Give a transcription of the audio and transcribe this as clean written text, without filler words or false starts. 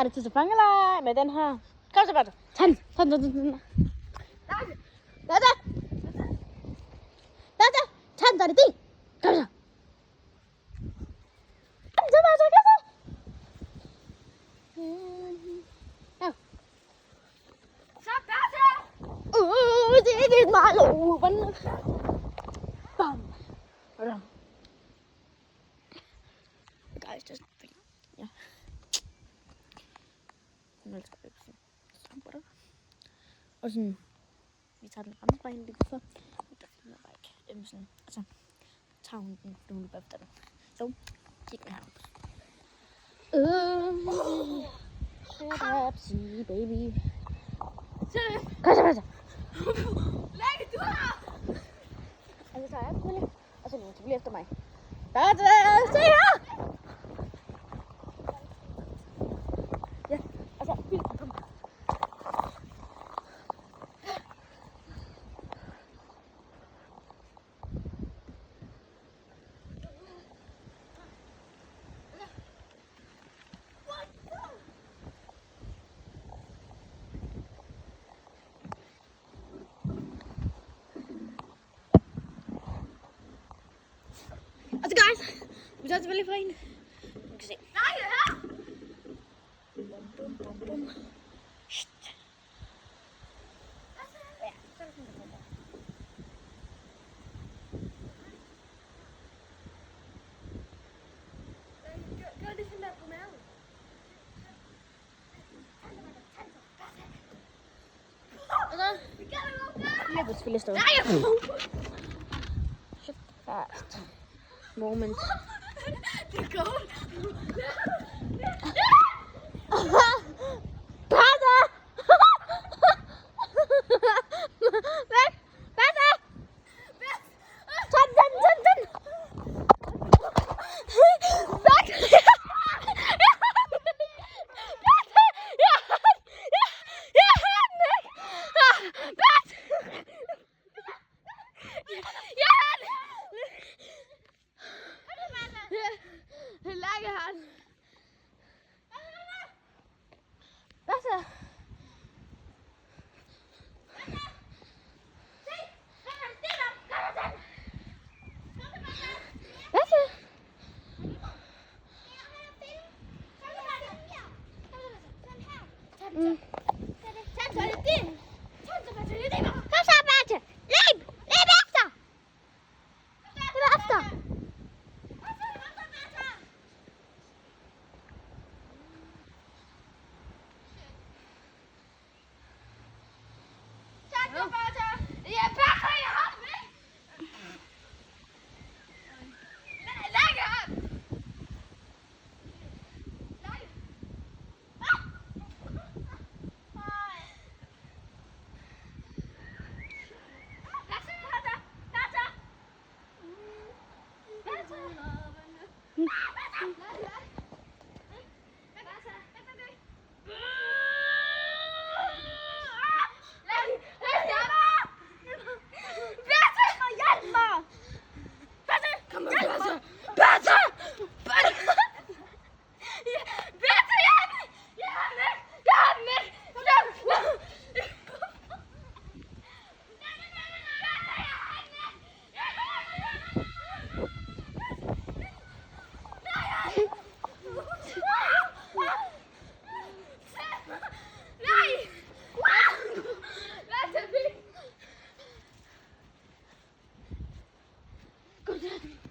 Er det tid til fangeleg med den her? Kom så, Bertha. Tag den. Bertha. Tag den, så er det din. Kom så. Kom så, Bertha. Kom så. Ja. Så, Bertha! Det er ikke meget loven. Bam. Bam. Guys, just ja. Nu elsker jeg ikke sådan. Og sådan, vi tager den ramme fra hende lige før. Der finder jeg bare ikke. Sådan, altså, tager hun den, du løber efter den. Så, kig med her. Shut up, see baby. Kom så, Bertha. Læg du her! Og så tager jeg selvfølgelig. Og så løber til efter mig. Bertha, se her! Ja, og så bilen, kom. Og så guys, vi tager selvfølgelig fra hende. Vi kan se. Nej, det her! Bum. Shit. Ja, så er det sådan, der kommer. Gør det sådan der på maven. Og så løber selvfølgelig afsted. Shit, fast. Moment. Det er godt. Bertha! Væk! Bertha! Tag den! Bertha! Good.